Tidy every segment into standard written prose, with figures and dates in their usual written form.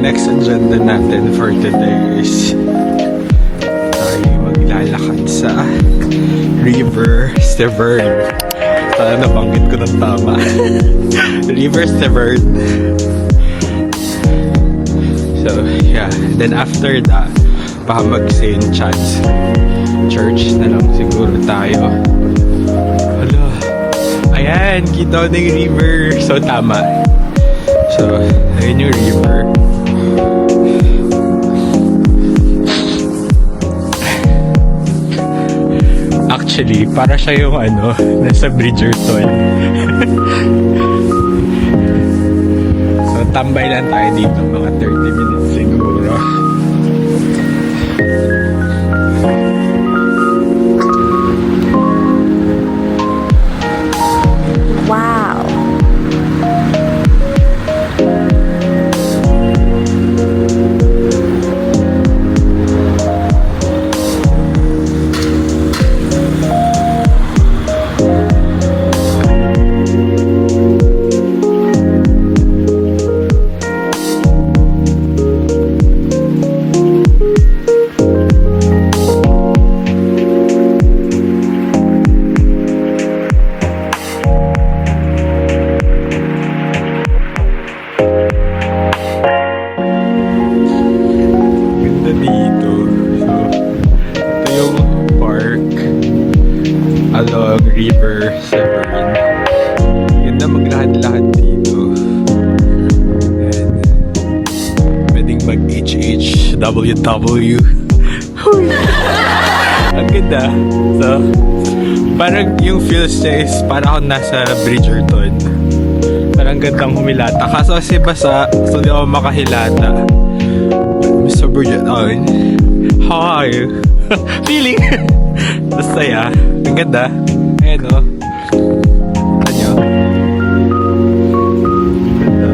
next agenda natin for today is tayo maglalakad sa River Severn. Sana nabanggit ko ng tama. River Severn. So, yeah. Then after that, baka mag St. Chad's Church na lang siguro tayo. Hala. Ayan, kita ko na yung river. So, tama. So, ayun yung river. Actually, para siya yung nasa Bridgerton. So, tambay lang tayo dito mga 30 minutes siguro. Wow! Along River Severn. Ganda maglakad-lakad dito. And pwedeng mag-HHWW. Ang ganda. So, parang yung feels niya is parang ako nasa Bridgerton. Parang gandang humilata. Kaso kasi basa, so di ako makahilata. Mr. Bridgerton, how are you? Feeling! Basta ya. Ang ganda. Ayan o. Ano? Ganda.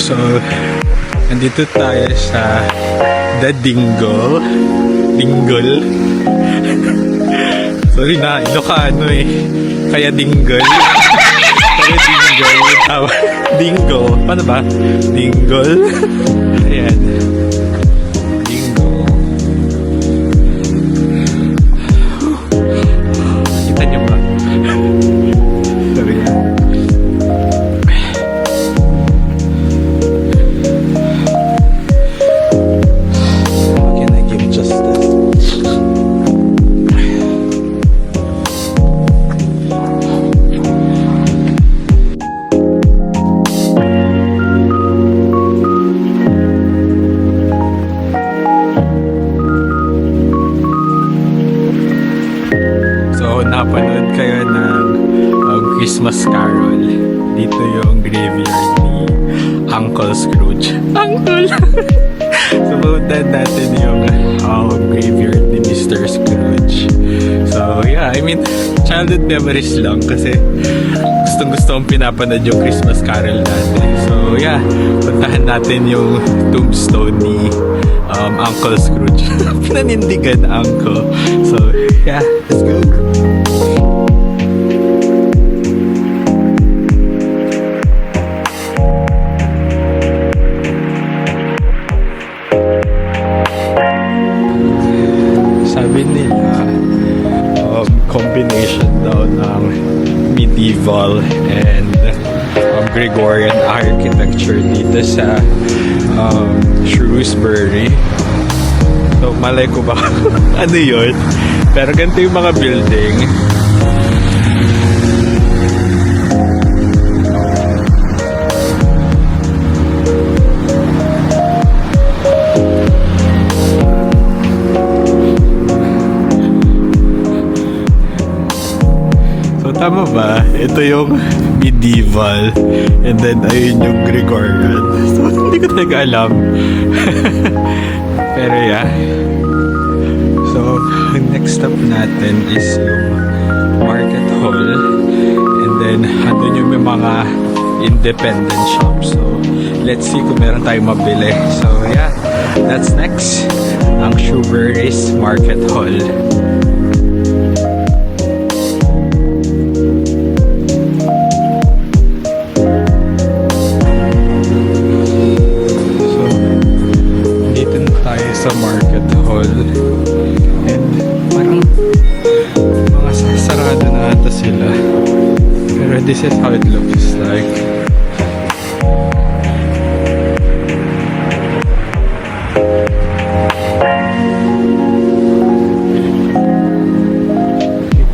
So, nandito tayo sa The Dingle. Dingle. Sorry na, Ilocano eh. Kaya Dingle. Kaya Dingle. Dingle. Paano ba? Dingle. Ayan. Dingle. Kita niyo ba? Sorry. Napanood kayo ng Christmas Carol. Dito yung graveyard ni Uncle Scrooge. Uncle! So, pupuntahan natin yung graveyard ni Mr. Scrooge. So, yeah, I mean, childhood memories lang kasi gustong-gusto kong pinapanood yung Christmas Carol natin. So, yeah, puntahan natin yung tombstone ni Uncle Scrooge. Pinanindigan na Uncle. So, yeah, let's go. Sabi nila, combination daw ng medieval and Gregorian architecture dito sa Shrewsbury. So, malay ko ba ano yun? Pero ganito yung mga building. Tama ba? Ito yung medieval. And then, ayun yung Gregorian. So, hindi ko talaga alam. Pero yeah. So, ang next stop natin is yung Market Hall. And then, andun yung may mga independent shops. So, let's see kung meron tayong mabili. So, yeah. That's next. Ang Shoeberries Market Hall. Sa Market Hall, and parang mga sarado na ata sila, pero this is how it looks like.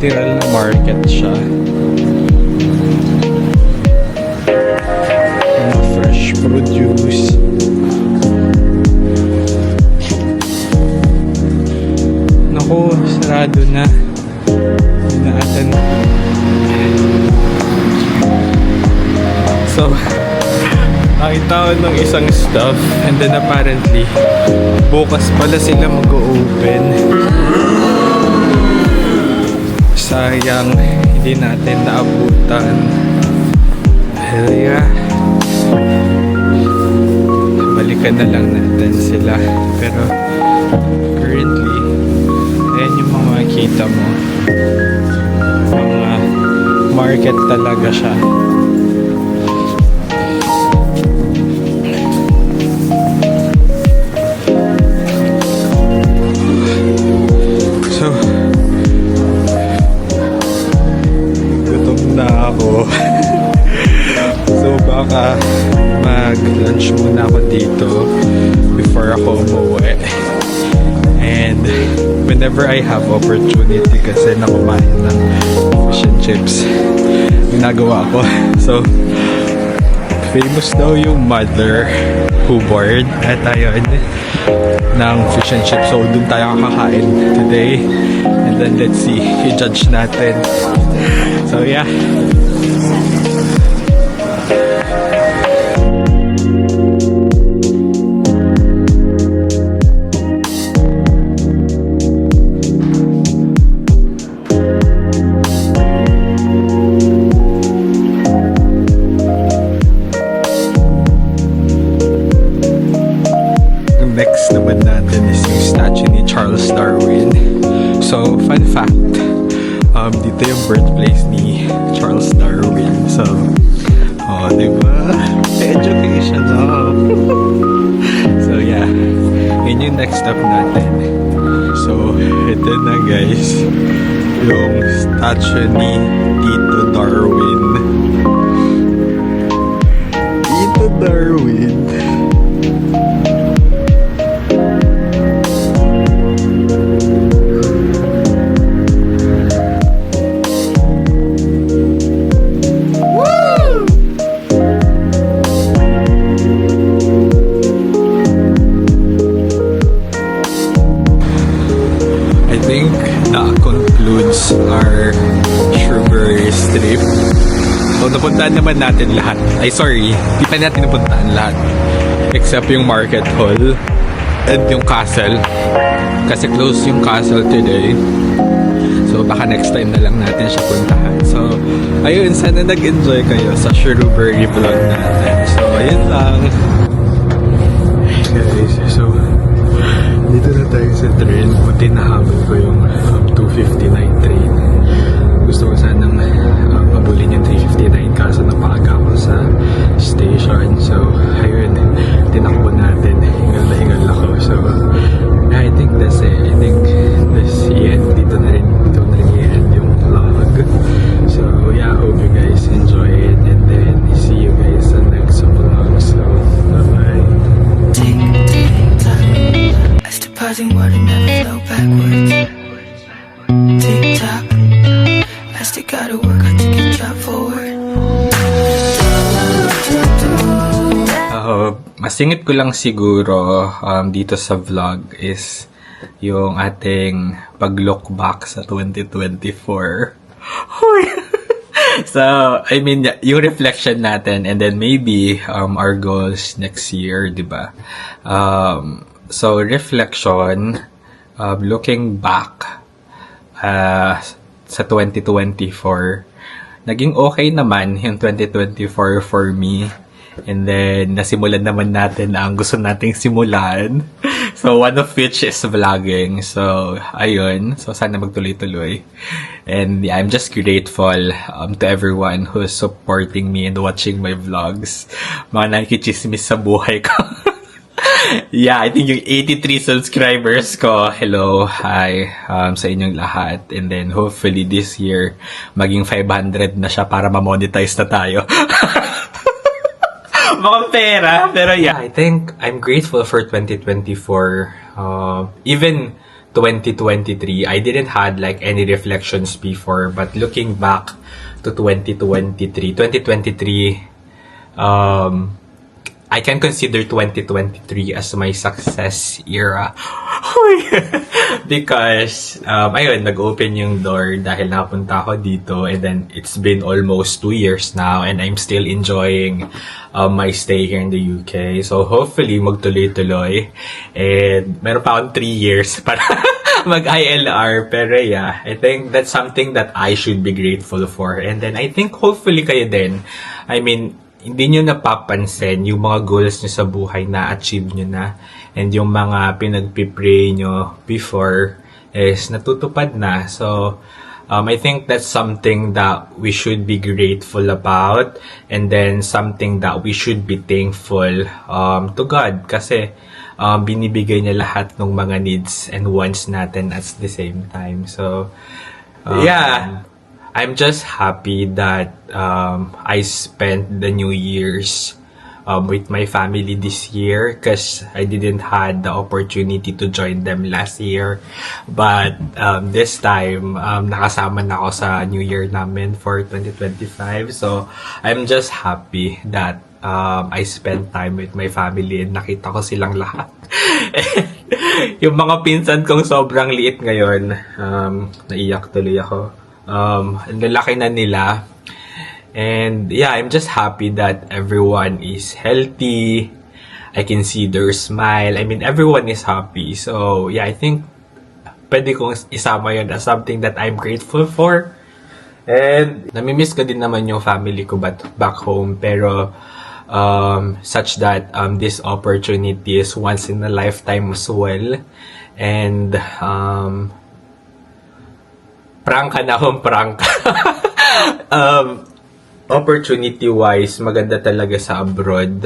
Literal na market siya, mga fresh produce. Naku, sarado na. Naatan. So, nakita ko ng isang stuff, and then apparently bukas pala sila mag-open. Sayang hindi natin naabutan. Hell yeah. Balikan na lang natin sila. Pero currently, ayan yung mga makikita mo. Mga market talaga siya. So, gutom na ako. So, baka mag-lunch muna ako dito before ako umuwi. And whenever I have opportunity kasi na kumain ng fish and chips, ginagawa ko. So, famous daw yung mother who board at ayun ng fish and chips. So, dun tayo kakain today. And then let's see, i-judge natin. So, yeah. Next naman natin is yung statue ni Charles Darwin. So, fun fact, dito yung birthplace ni Charles Darwin. So, diba? Education, So, yeah. Yun yung next step natin. So, ito na guys, yung statue ni Tito Darwin. Tito Darwin. That concludes our Shoeberries trip. So, napuntahan naman natin lahat. Ay, sorry. Di pa natin napuntahan lahat. Except yung Market Hall and yung castle. Kasi close yung castle today. So, baka next time na lang natin siya puntahan. So, ayun. Sana nag-enjoy kayo sa Shoeberry vlog natin. So, ayun lang. Guys, so dito na tayo sa train. Buti nahabol ko yung 2:59 train. Gusto ko sanang mabulin yung 3:59 kaso napaaga ako sa station. So, ayun. Tinakbo natin. Hingal na hingal ako. So, I think that's it. I think this end. Dito na rin i-end yung vlog. So, yeah. Hope you guys enjoy it. And then, see you guys sa next vlog. So, bye-bye. Depositing water never flow backwards. Tick tock, I still gotta work hard to get job forward. Masingit ko lang siguro dito sa vlog is yung ating pag-look back sa 2024. So, I mean, yung reflection natin and then maybe our goals next year, di ba? So, reflection, looking back sa 2024, naging okay naman yung 2024 for me. And then, nasimulan naman natin ang gusto nating simulan. So, one of which is vlogging. So, ayun. So, sana magtuloy-tuloy. And yeah, I'm just grateful to everyone who's supporting me and watching my vlogs. Mga nakikichismis sa buhay ko. Yeah, I think yung 83 subscribers ko, hello, hi, sa inyong lahat. And then, hopefully this year, maging 500 na siya para ma-monetize na tayo. Mga pera. Pero yeah, I think I'm grateful for 2024. Even 2023, I didn't had like any reflections before. But looking back to 2023, I can consider 2023 as my success era. Because, ayun, nag-open yung door dahil napunta ako dito. And then, it's been almost 2 years now. And I'm still enjoying my stay here in the UK. So, hopefully, magtuloy-tuloy. And, meron pa akong 3 years para mag-ILR. Pero yeah, I think that's something that I should be grateful for. And then, I think hopefully kayo din. I mean, hindi nyo napapansin yung mga goals nyo sa buhay na achieve nyo na. And yung mga pinagpipray nyo before is natutupad na. So, I think that's something that we should be grateful about. And then, something that we should be thankful to God. Kasi, binibigay niya lahat ng mga needs and wants natin at the same time. So, yeah. I'm just happy that I spent the New Year's with my family this year because I didn't had the opportunity to join them last year. But this time, nakasama na ako sa New Year namin for 2025. So I'm just happy that I spent time with my family and nakita ko silang lahat. Yung mga pinsan kong sobrang liit ngayon, naiyak tuloy ako. Ang lalaki na nila. And yeah, I'm just happy that everyone is healthy. I can see their smile. I mean, everyone is happy. So yeah, I think pwede kong isama yun as something that I'm grateful for. And namimiss ko din naman yung family ko back home. Pero such that this opportunity is once in a lifetime as well. And prangka na akong prangka. Opportunity-wise, maganda talaga sa abroad.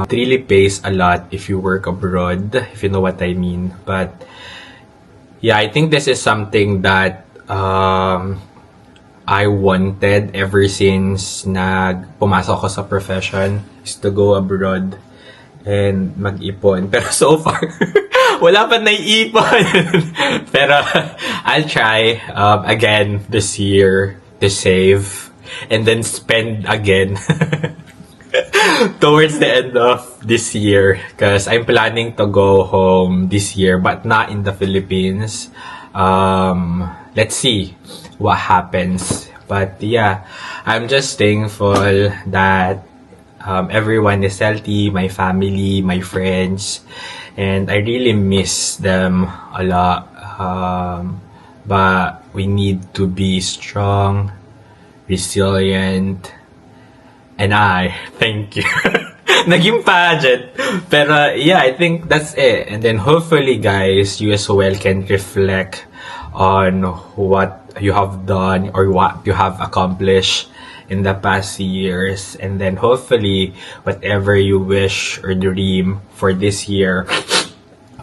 It really pays a lot if you work abroad, if you know what I mean. But, yeah, I think this is something that I wanted ever since pumasok ako sa profession, is to go abroad and mag-ipon. Pero so far, wala pa naiipon. Pero I'll try again this year to save and then spend again towards the end of this year because I'm planning to go home this year but not in the Philippines. Let's see what happens. But yeah, I'm just thankful that everyone is healthy, my family, my friends. And I really miss them a lot. But we need to be strong, resilient, and thank you. Naging pageant. Pero yeah, I think that's it. And then hopefully guys, you as well can reflect on what you have done or what you have accomplished in the past years. And then hopefully, whatever you wish or dream for this year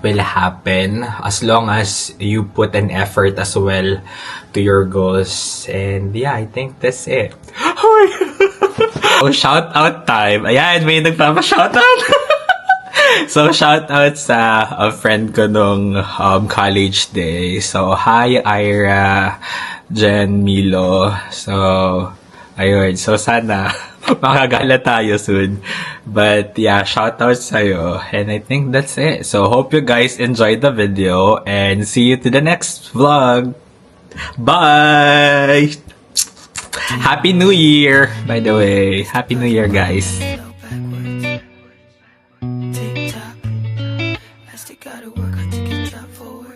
will happen as long as you put an effort as well to your goals. And yeah, I think that's it. Oh, shout out time. Ayan, may nagpapa-shout out. So, shout out sa a friend ko nung college day. So, hi Ira, Jen, Milo. So, ayun. So, sana makagala tayo soon. But, yeah, shout out sa'yo. And I think that's it. So, hope you guys enjoyed the video. And see you to the next vlog. Bye! Happy New Year, by the way. Happy New Year, guys. Flow backwards. Tick tock. As they gotta work hard to get job forward.